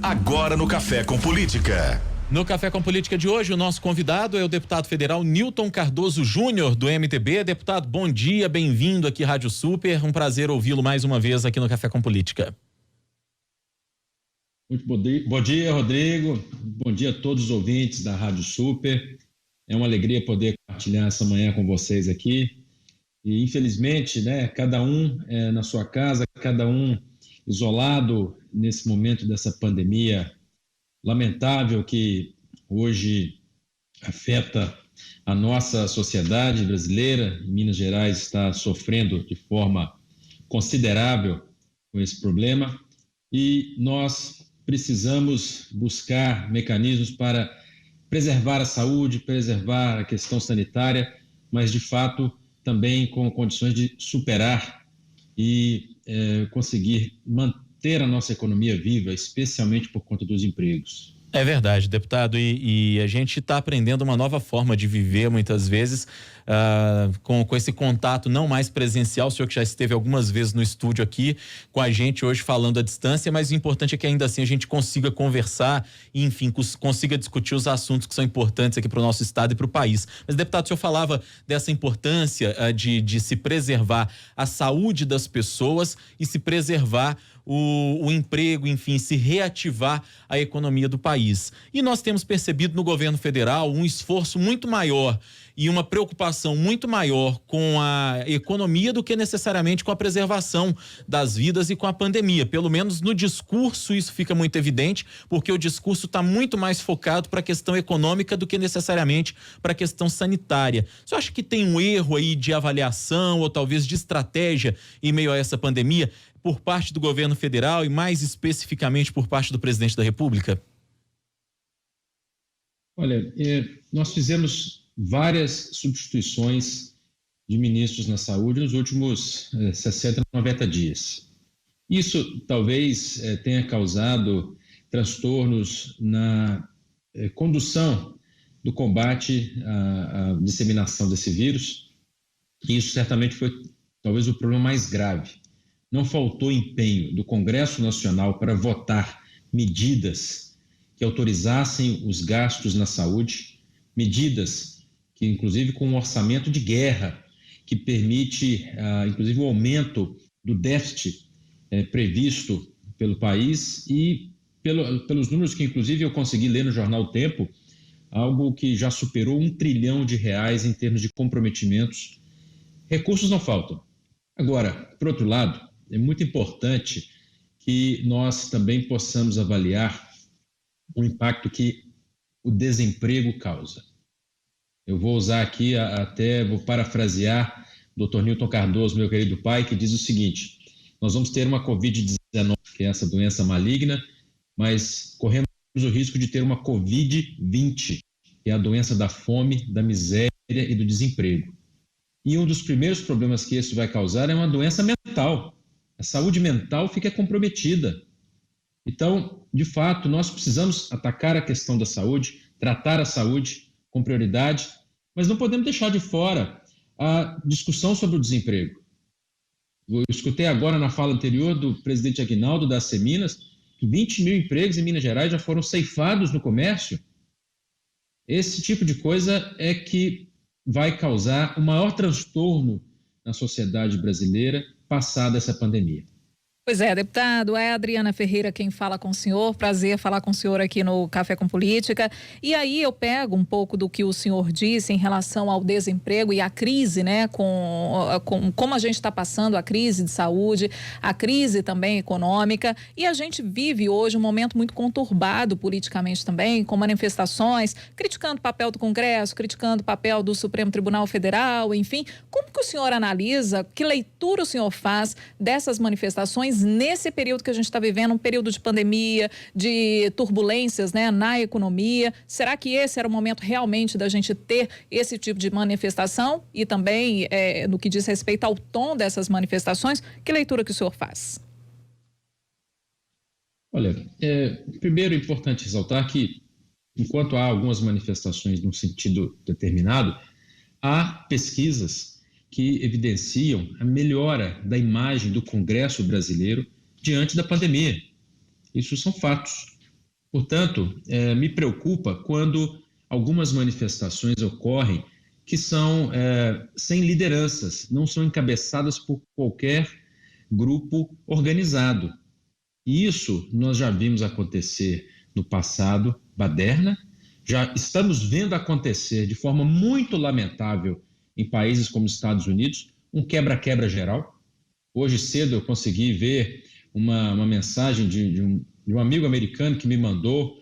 Agora no Café com Política. No Café com Política de hoje, o nosso convidado é o deputado federal Nilton Cardoso Júnior, do MTB. Deputado, bom dia, bem-vindo aqui Rádio Super. Um prazer ouvi-lo mais uma vez aqui no Café com Política. Muito bom dia, Rodrigo. Bom dia a todos os ouvintes da Rádio Super. É uma alegria poder compartilhar essa manhã com vocês aqui. E, infelizmente, cada um na sua casa, cada um isolado nesse momento dessa pandemia lamentável que hoje afeta a nossa sociedade brasileira. Minas Gerais está sofrendo de forma considerável com esse problema e nós precisamos buscar mecanismos para preservar a saúde, preservar a questão sanitária, mas de fato também com condições de superar e conseguir manter a nossa economia viva, especialmente por conta dos empregos. É verdade, deputado, e a gente está aprendendo uma nova forma de viver muitas vezes com esse contato não mais presencial. O senhor que já esteve algumas vezes no estúdio aqui com a gente hoje falando à distância, mas o importante é que ainda assim a gente consiga conversar e, enfim, consiga discutir os assuntos que são importantes aqui para o nosso estado e para o país. Mas, deputado, o senhor falava dessa importância de se preservar a saúde das pessoas e se preservar o emprego, enfim, se reativar a economia do país. E nós temos percebido no governo federal um esforço muito maior e uma preocupação muito maior com a economia do que necessariamente com a preservação das vidas e com a pandemia. Pelo menos no discurso isso fica muito evidente, porque o discurso está muito mais focado para a questão econômica do que necessariamente para a questão sanitária. Você acha que tem um erro aí de avaliação ou talvez de estratégia em meio a essa pandemia por parte do governo federal e mais especificamente por parte do presidente da República? Olha, nós fizemos várias substituições de ministros na saúde nos últimos 60, 90 dias. Isso talvez tenha causado transtornos na condução do combate à disseminação desse vírus, e isso certamente foi talvez o problema mais grave. Não faltou empenho do Congresso Nacional para votar medidas que autorizassem os gastos na saúde, medidas que, inclusive, com um orçamento de guerra, que permite, inclusive, o aumento do déficit previsto pelo país e pelos números que, inclusive, eu consegui ler no jornal O Tempo, algo que já superou R$1 trilhão em termos de comprometimentos. Recursos não faltam. Agora, por outro lado, é muito importante que nós também possamos avaliar o impacto que o desemprego causa. Eu vou usar aqui, vou parafrasear o Dr. Nilton Cardoso, meu querido pai, que diz o seguinte: nós vamos ter uma Covid-19, que é essa doença maligna, mas corremos o risco de ter uma Covid-20, que é a doença da fome, da miséria e do desemprego. E um dos primeiros problemas que isso vai causar é uma doença mental. A saúde mental fica comprometida. Então, de fato, nós precisamos atacar a questão da saúde, tratar a saúde com prioridade, mas não podemos deixar de fora a discussão sobre o desemprego. Eu escutei agora na fala anterior do presidente Aguinaldo da Seminas que 20 mil empregos em Minas Gerais já foram ceifados no comércio. Esse tipo de coisa é que vai causar o maior transtorno na sociedade brasileira passada essa pandemia. Pois é, deputado, é a Adriana Ferreira quem fala com o senhor. Prazer falar com o senhor aqui no Café com Política. E aí eu pego um pouco do que o senhor disse em relação ao desemprego e à crise, como a gente está passando, a crise de saúde, a crise também econômica. E a gente vive hoje um momento muito conturbado politicamente também, com manifestações, criticando o papel do Congresso, criticando o papel do Supremo Tribunal Federal, enfim. Como que o senhor analisa, que leitura o senhor faz dessas manifestações nesse período que a gente está vivendo, um período de pandemia, de turbulências, na economia? Será que esse era o momento realmente da gente ter esse tipo de manifestação? E também, no que diz respeito ao tom dessas manifestações, que leitura que o senhor faz? Olha, primeiro é importante ressaltar que, enquanto há algumas manifestações num sentido determinado, há pesquisas que evidenciam a melhora da imagem do Congresso brasileiro diante da pandemia. Isso são fatos. Portanto, me preocupa quando algumas manifestações ocorrem que são sem lideranças, não são encabeçadas por qualquer grupo organizado. E isso nós já vimos acontecer no passado, baderna, já estamos vendo acontecer de forma muito lamentável em países como os Estados Unidos, um quebra-quebra geral. Hoje cedo eu consegui ver uma mensagem de um amigo americano que me mandou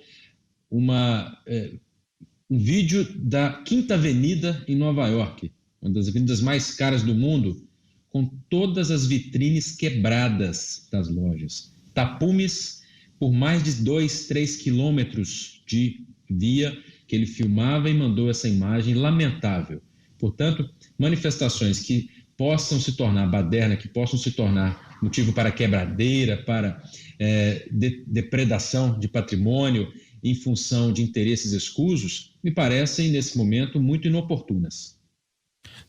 um vídeo da Quinta Avenida em Nova York, uma das avenidas mais caras do mundo, com todas as vitrines quebradas das lojas. Tapumes por mais de 2, 3 quilômetros de via que ele filmava e mandou essa imagem lamentável. Portanto, manifestações que possam se tornar baderna, que possam se tornar motivo para quebradeira, para depredação de patrimônio em função de interesses escusos, me parecem, nesse momento, muito inoportunas.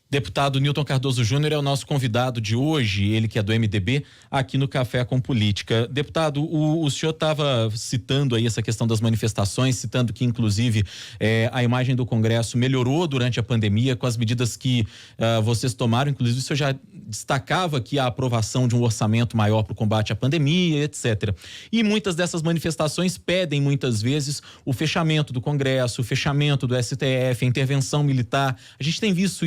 Deputado Newton Cardoso Júnior é o nosso convidado de hoje, ele que é do MDB, aqui no Café com Política. Deputado, o senhor estava citando aí essa questão das manifestações, citando que inclusive a imagem do Congresso melhorou durante a pandemia com as medidas que vocês tomaram, inclusive o senhor já destacava aqui a aprovação de um orçamento maior para o combate à pandemia, etc. E muitas dessas manifestações pedem muitas vezes o fechamento do Congresso, o fechamento do STF, a intervenção militar. A gente tem visto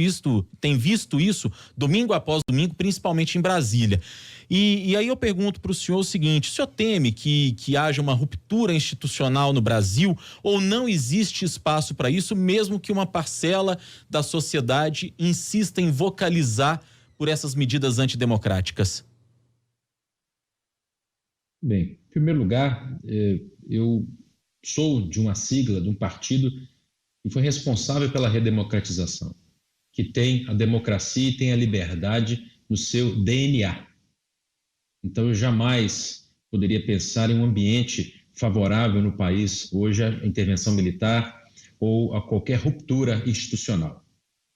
isso domingo após domingo, principalmente em Brasília. E aí eu pergunto para o senhor o seguinte: o senhor teme que haja uma ruptura institucional no Brasil ou não existe espaço para isso, mesmo que uma parcela da sociedade insista em vocalizar por essas medidas antidemocráticas? Bem, em primeiro lugar, eu sou de uma sigla, de um partido que foi responsável pela redemocratização, que tem a democracia e tem a liberdade no seu DNA. Então, eu jamais poderia pensar em um ambiente favorável no país hoje à intervenção militar ou a qualquer ruptura institucional.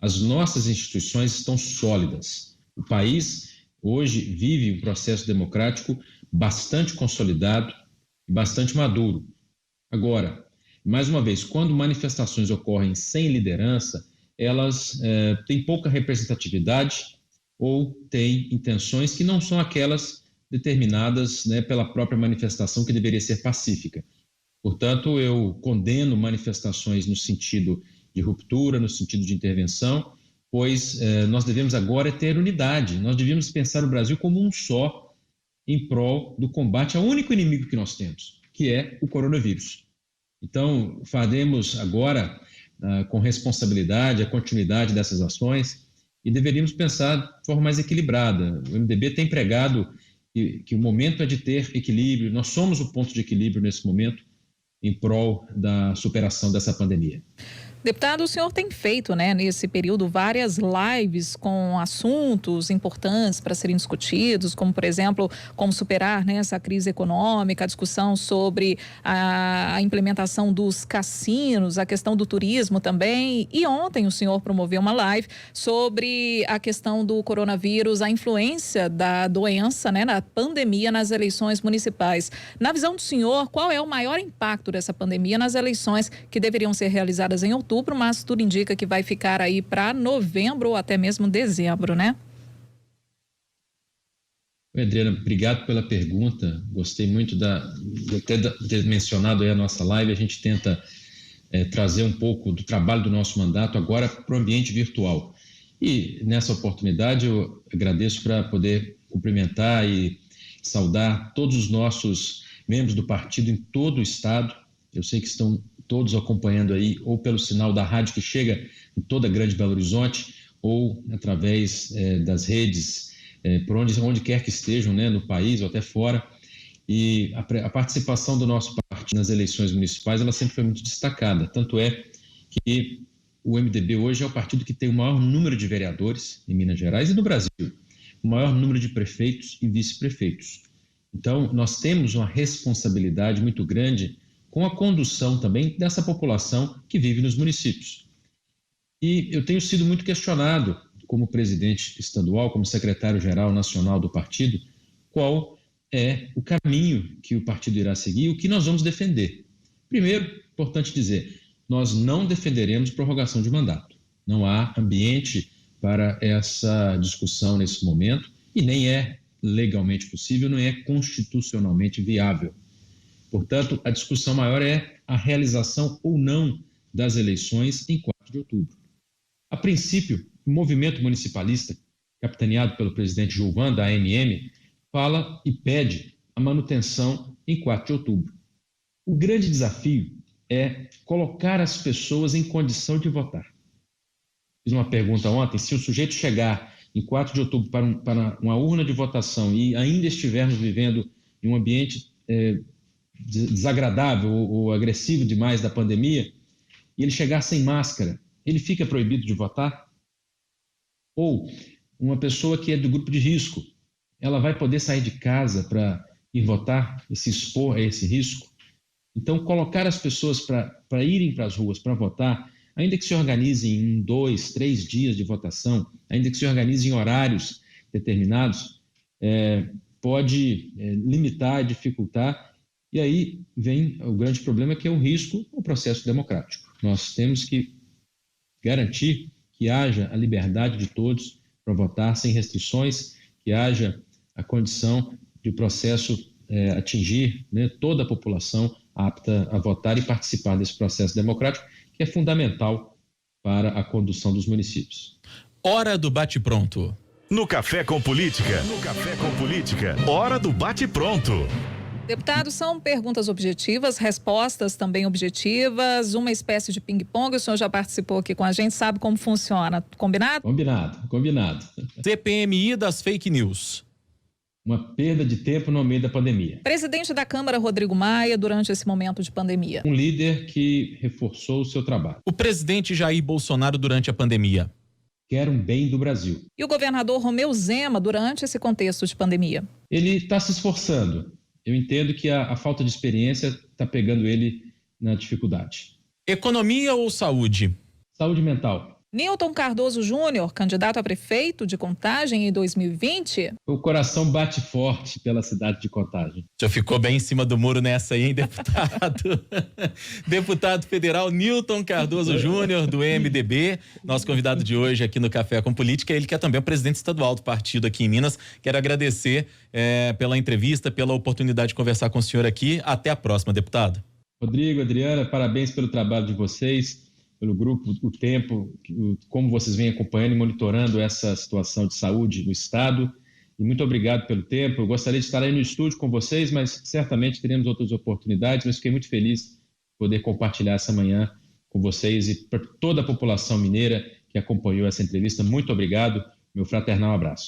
As nossas instituições estão sólidas. O país hoje vive um processo democrático bastante consolidado e bastante maduro. Agora, mais uma vez, quando manifestações ocorrem sem liderança, elas têm pouca representatividade ou têm intenções que não são aquelas determinadas, pela própria manifestação, que deveria ser pacífica. Portanto, eu condeno manifestações no sentido de ruptura, no sentido de intervenção, pois nós devemos agora ter unidade, nós devíamos pensar o Brasil como um só em prol do combate ao único inimigo que nós temos, que é o coronavírus. Então, faremos agora com responsabilidade a continuidade dessas ações e deveríamos pensar de forma mais equilibrada. O MDB tem pregado que o momento é de ter equilíbrio, nós somos o ponto de equilíbrio nesse momento em prol da superação dessa pandemia. Deputado, o senhor tem feito, nesse período, várias lives com assuntos importantes para serem discutidos, como, por exemplo, como superar essa crise econômica, a discussão sobre a implementação dos cassinos, a questão do turismo também. E ontem o senhor promoveu uma live sobre a questão do coronavírus, a influência da doença, da pandemia nas eleições municipais. Na visão do senhor, qual é o maior impacto dessa pandemia nas eleições que deveriam ser realizadas em outubro, mas tudo indica que vai ficar aí para novembro ou até mesmo dezembro, né? Adriana, obrigado pela pergunta. Gostei muito de ter mencionado aí a nossa live. A gente tenta trazer um pouco do trabalho do nosso mandato agora para o ambiente virtual. E nessa oportunidade eu agradeço para poder cumprimentar e saudar todos os nossos membros do partido em todo o estado. Eu sei que estão todos acompanhando aí, ou pelo sinal da rádio que chega em toda a Grande Belo Horizonte, ou através das redes, por onde quer que estejam, no país ou até fora. E a participação do nosso partido nas eleições municipais, ela sempre foi muito destacada. Tanto é que o MDB hoje é o partido que tem o maior número de vereadores em Minas Gerais e no Brasil, o maior número de prefeitos e vice-prefeitos. Então, nós temos uma responsabilidade muito grande com a condução também dessa população que vive nos municípios. E eu tenho sido muito questionado, como presidente estadual, como secretário-geral nacional do partido, qual é o caminho que o partido irá seguir, o que nós vamos defender. Primeiro, importante dizer, nós não defenderemos prorrogação de mandato. Não há ambiente para essa discussão nesse momento e nem é legalmente possível, não é constitucionalmente viável. Portanto, a discussão maior é a realização ou não das eleições em 4 de outubro. A princípio, o movimento municipalista, capitaneado pelo presidente Gilvan, da ANM, fala e pede a manutenção em 4 de outubro. O grande desafio é colocar as pessoas em condição de votar. Fiz uma pergunta ontem, se o sujeito chegar em 4 de outubro para uma urna de votação e ainda estivermos vivendo em um ambiente desagradável ou agressivo demais da pandemia, e ele chegar sem máscara, ele fica proibido de votar? Ou uma pessoa que é do grupo de risco, ela vai poder sair de casa para ir votar e se expor a esse risco? Então, colocar as pessoas para irem para as ruas para votar, ainda que se organizem em 2, 3 dias de votação, ainda que se organizem em horários determinados, pode limitar, dificultar, e aí vem o grande problema, que é o risco ao processo democrático. Nós temos que garantir que haja a liberdade de todos para votar sem restrições, que haja a condição de o processo atingir, né, toda a população apta a votar e participar desse processo democrático, que é fundamental para a condução dos municípios. Hora do bate-pronto. No Café com Política. No Café com Política. Hora do bate-pronto. Deputado, são perguntas objetivas, respostas também objetivas, uma espécie de ping-pong. O senhor já participou aqui com a gente, sabe como funciona. Combinado? Combinado. CPMI das fake news. Uma perda de tempo no meio da pandemia. Presidente da Câmara, Rodrigo Maia, durante esse momento de pandemia. Um líder que reforçou o seu trabalho. O presidente Jair Bolsonaro durante a pandemia. Quer um bem do Brasil. E o governador Romeu Zema durante esse contexto de pandemia. Ele está se esforçando. Eu entendo que a falta de experiência está pegando ele na dificuldade. Economia ou saúde? Saúde mental. Newton Cardoso Júnior, candidato a prefeito de Contagem em 2020. O coração bate forte pela cidade de Contagem. O senhor ficou bem em cima do muro nessa aí, hein, deputado? Deputado federal Newton Cardoso Júnior, do MDB, nosso convidado de hoje aqui no Café com Política, ele que é também o presidente estadual do partido aqui em Minas. Quero agradecer pela entrevista, pela oportunidade de conversar com o senhor aqui. Até a próxima, deputado. Rodrigo, Adriana, parabéns pelo trabalho de vocês, pelo grupo, o tempo, como vocês vêm acompanhando e monitorando essa situação de saúde no Estado. E muito obrigado pelo tempo. Eu gostaria de estar aí no estúdio com vocês, mas certamente teremos outras oportunidades. Mas fiquei muito feliz de poder compartilhar essa manhã com vocês e para toda a população mineira que acompanhou essa entrevista. Muito obrigado. Meu fraternal abraço.